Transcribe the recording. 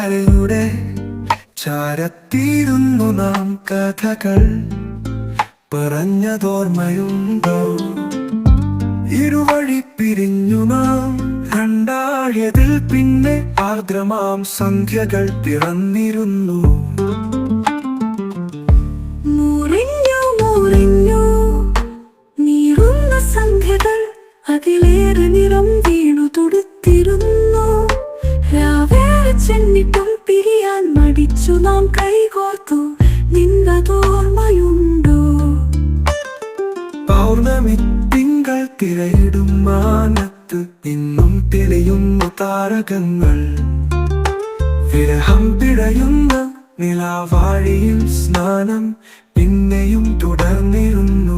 കരയുടെ ചാരത്തിരുന്നു നാം കഥകൾ പറഞ്ഞതോർമ്മയുണ്ടോ? ഇരുവഴി പിരിഞ്ഞു നാം രണ്ടായതിൽ പിന്നെ ആർദ്രമാം സന്ധ്യകൾ പിറന്നിരുന്നു. നീറുന്ന സന്ധ്യകൾ അതിലേറെ നിറം വീണു തുടുത്തിരുന്നു. രാവേറെ ചെന്നിട്ടും പിരിയാൻ മടിച്ചു നാം കൈകോർത്തു നിന്നതോർമ്മയുണ്ടോ? പൗർണമി തിങ്കൾ തിരയിടും മാനത്ത് ഇന്നും തെളിയുന്നു താരകങ്ങൾ. വിരഹം പിഴയുന്ന നിലാവാഴിയിൽ സ്നാനം പിന്നെയും തുടർന്നിരുന്നു.